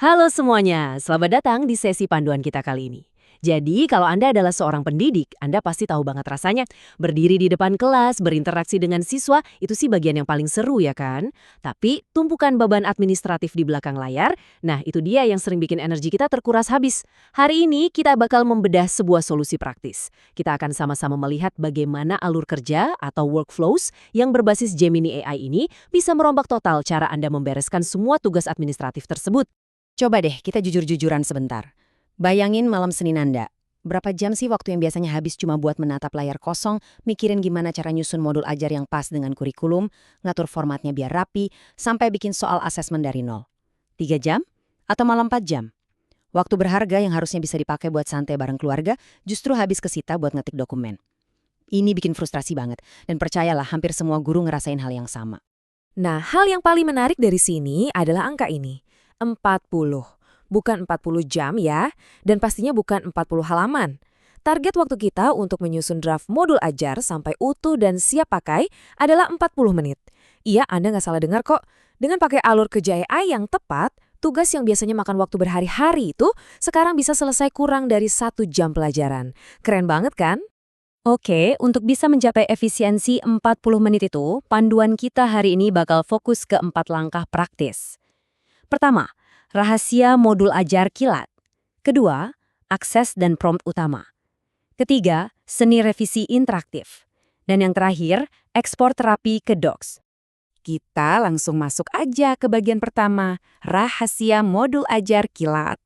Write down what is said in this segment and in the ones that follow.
Halo semuanya, selamat datang di sesi panduan kita kali ini. Jadi, kalau Anda adalah seorang pendidik, Anda pasti tahu banget rasanya. Berdiri di depan kelas, berinteraksi dengan siswa, itu sih bagian yang paling seru ya kan? Tapi, tumpukan beban administratif di belakang layar, nah itu dia yang sering bikin energi kita terkuras habis. Hari ini, kita bakal membedah sebuah solusi praktis. Kita akan sama-sama melihat bagaimana alur kerja atau workflows yang berbasis Gemini AI ini bisa merombak total cara Anda membereskan semua tugas administratif tersebut. Coba deh kita jujur-jujuran sebentar. Bayangin malam Senin Anda. Berapa jam sih waktu yang biasanya habis cuma buat menatap layar kosong, mikirin gimana cara nyusun modul ajar yang pas dengan kurikulum, ngatur formatnya biar rapi, sampai bikin soal asesmen dari nol? 3 jam? Atau malah 4 jam? Waktu berharga yang harusnya bisa dipakai buat santai bareng keluarga, justru habis kesita buat ngetik dokumen. Ini bikin frustrasi banget, dan percayalah hampir semua guru ngerasain hal yang sama. Nah, hal yang paling menarik dari sini adalah angka ini. 40. Bukan 40 jam ya, dan pastinya bukan 40 halaman. Target waktu kita untuk menyusun draft modul ajar sampai utuh dan siap pakai adalah 40 menit. Iya, Anda nggak salah dengar kok. Dengan pakai alur kerja AI yang tepat, tugas yang biasanya makan waktu berhari-hari itu sekarang bisa selesai kurang dari 1 jam pelajaran. Keren banget kan? Oke, untuk bisa mencapai efisiensi 40 menit itu, panduan kita hari ini bakal fokus ke 4 langkah praktis. Pertama, rahasia modul ajar kilat. Kedua, akses dan prompt utama. Ketiga, seni revisi interaktif. Dan yang terakhir, ekspor terapi ke Docs. Kita langsung masuk aja ke bagian pertama, rahasia modul ajar kilat.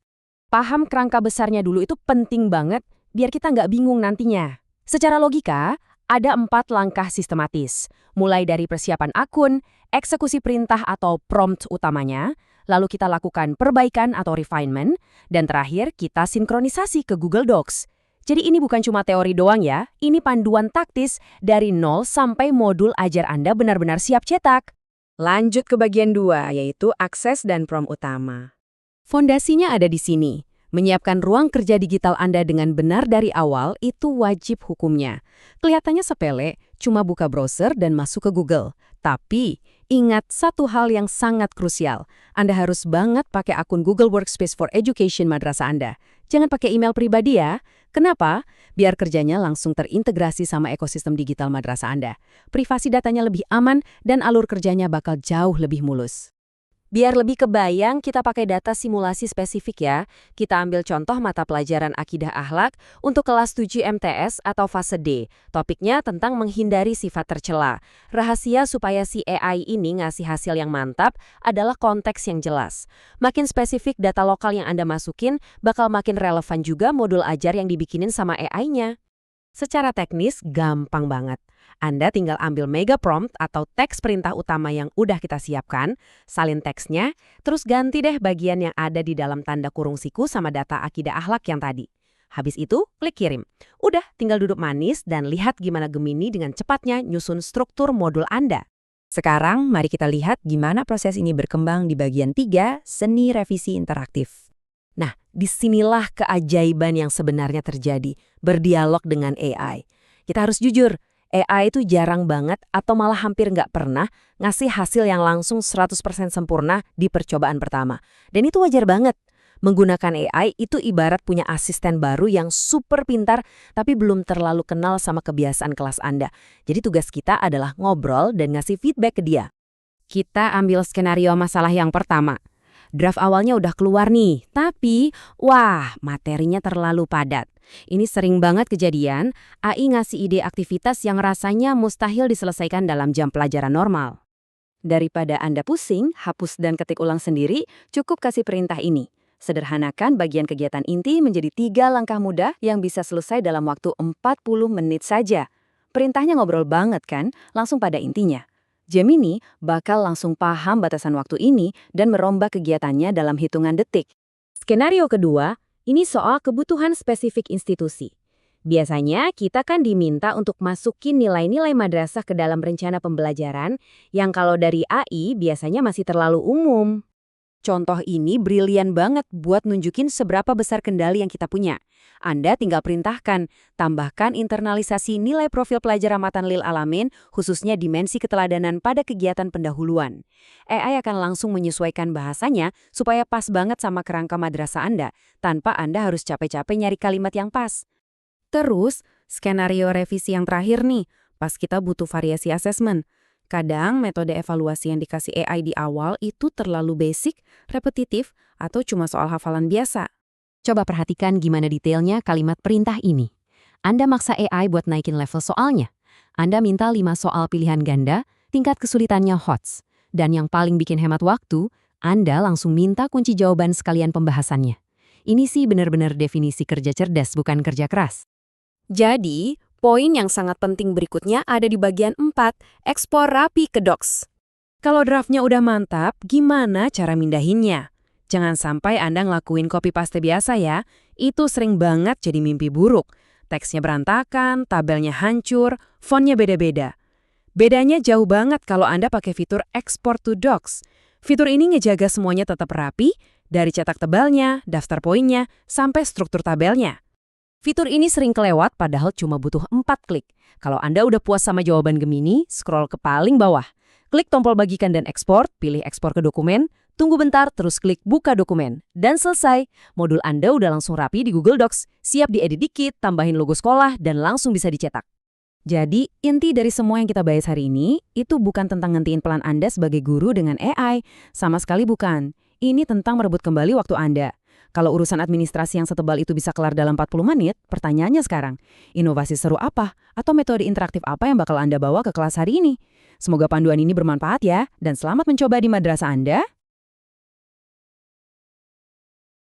Paham kerangka besarnya dulu itu penting banget, biar kita nggak bingung nantinya. Secara logika, ada 4 langkah sistematis, mulai dari persiapan akun, eksekusi perintah atau prompt utamanya, lalu kita lakukan perbaikan atau refinement, dan terakhir kita sinkronisasi ke Google Docs. Jadi ini bukan cuma teori doang ya, ini panduan taktis dari nol sampai modul ajar Anda benar-benar siap cetak. Lanjut ke bagian 2, yaitu akses dan prompt utama. Fondasinya ada di sini. Menyiapkan ruang kerja digital Anda dengan benar dari awal itu wajib hukumnya. Kelihatannya sepele, cuma buka browser dan masuk ke Google. Tapi, ingat satu hal yang sangat krusial. Anda harus banget pakai akun Google Workspace for Education madrasah Anda. Jangan pakai email pribadi ya. Kenapa? Biar kerjanya langsung terintegrasi sama ekosistem digital madrasah Anda. Privasi datanya lebih aman dan alur kerjanya bakal jauh lebih mulus. Biar lebih kebayang, kita pakai data simulasi spesifik ya. Kita ambil contoh mata pelajaran Akidah Akhlak untuk kelas 7 MTS atau fase D. Topiknya tentang menghindari sifat tercela. Rahasia supaya si AI ini ngasih hasil yang mantap adalah konteks yang jelas. Makin spesifik data lokal yang Anda masukin, bakal makin relevan juga modul ajar yang dibikinin sama AI-nya. Secara teknis, gampang banget. Anda tinggal ambil mega prompt atau teks perintah utama yang udah kita siapkan, salin teksnya, terus ganti deh bagian yang ada di dalam tanda kurung siku sama data akidah akhlak yang tadi. Habis itu, klik kirim. Udah, tinggal duduk manis dan lihat gimana Gemini dengan cepatnya nyusun struktur modul Anda. Sekarang, mari kita lihat gimana proses ini berkembang di bagian 3, seni revisi interaktif. Nah, disinilah keajaiban yang sebenarnya terjadi, berdialog dengan AI. Kita harus jujur, AI itu jarang banget atau malah hampir nggak pernah ngasih hasil yang langsung 100% sempurna di percobaan pertama. Dan itu wajar banget. Menggunakan AI itu ibarat punya asisten baru yang super pintar tapi belum terlalu kenal sama kebiasaan kelas Anda. Jadi tugas kita adalah ngobrol dan ngasih feedback ke dia. Kita ambil skenario masalah yang pertama. Draft awalnya udah keluar nih, tapi wah, materinya terlalu padat. Ini sering banget kejadian, AI ngasih ide aktivitas yang rasanya mustahil diselesaikan dalam jam pelajaran normal. Daripada Anda pusing, hapus dan ketik ulang sendiri, cukup kasih perintah ini. Sederhanakan bagian kegiatan inti menjadi 3 langkah mudah yang bisa selesai dalam waktu 40 menit saja. Perintahnya ngobrol banget kan, langsung pada intinya. Gemini bakal langsung paham batasan waktu ini dan merombak kegiatannya dalam hitungan detik. Skenario kedua, ini soal kebutuhan spesifik institusi. Biasanya kita kan diminta untuk masukin nilai-nilai madrasah ke dalam rencana pembelajaran yang kalau dari AI biasanya masih terlalu umum. Contoh ini brilian banget buat nunjukin seberapa besar kendali yang kita punya. Anda tinggal perintahkan, tambahkan internalisasi nilai profil pelajar Rahmatan Lil Alamin, khususnya dimensi keteladanan pada kegiatan pendahuluan. AI akan langsung menyesuaikan bahasanya supaya pas banget sama kerangka madrasah Anda, tanpa Anda harus capek-capek nyari kalimat yang pas. Terus, skenario revisi yang terakhir nih, pas kita butuh variasi asesmen. Kadang metode evaluasi yang dikasih AI di awal itu terlalu basic, repetitif, atau cuma soal hafalan biasa. Coba perhatikan gimana detailnya kalimat perintah ini. Anda maksa AI buat naikin level soalnya. Anda minta 5 soal pilihan ganda, tingkat kesulitannya HOTS. Dan yang paling bikin hemat waktu, Anda langsung minta kunci jawaban sekalian pembahasannya. Ini sih benar-benar definisi kerja cerdas, bukan kerja keras. Jadi, poin yang sangat penting berikutnya ada di bagian 4, ekspor rapi ke Docs. Kalau draftnya udah mantap, gimana cara mindahinnya? Jangan sampai Anda ngelakuin copy paste biasa ya, itu sering banget jadi mimpi buruk. Teksnya berantakan, tabelnya hancur, fontnya beda-beda. Bedanya jauh banget kalau Anda pakai fitur Export to Docs. Fitur ini ngejaga semuanya tetap rapi, dari cetak tebalnya, daftar poinnya, sampai struktur tabelnya. Fitur ini sering kelewat padahal cuma butuh 4 klik. Kalau Anda udah puas sama jawaban Gemini, scroll ke paling bawah. Klik tombol bagikan dan ekspor, pilih ekspor ke dokumen, tunggu bentar, terus klik buka dokumen. Dan selesai, modul Anda udah langsung rapi di Google Docs, siap diedit dikit, tambahin logo sekolah, dan langsung bisa dicetak. Jadi, inti dari semua yang kita bahas hari ini, itu bukan tentang ngentiin pelan Anda sebagai guru dengan AI. Sama sekali bukan. Ini tentang merebut kembali waktu Anda. Kalau urusan administrasi yang setebal itu bisa kelar dalam 40 menit, pertanyaannya sekarang, inovasi seru apa atau metode interaktif apa yang bakal Anda bawa ke kelas hari ini? Semoga panduan ini bermanfaat ya, dan selamat mencoba di madrasah Anda.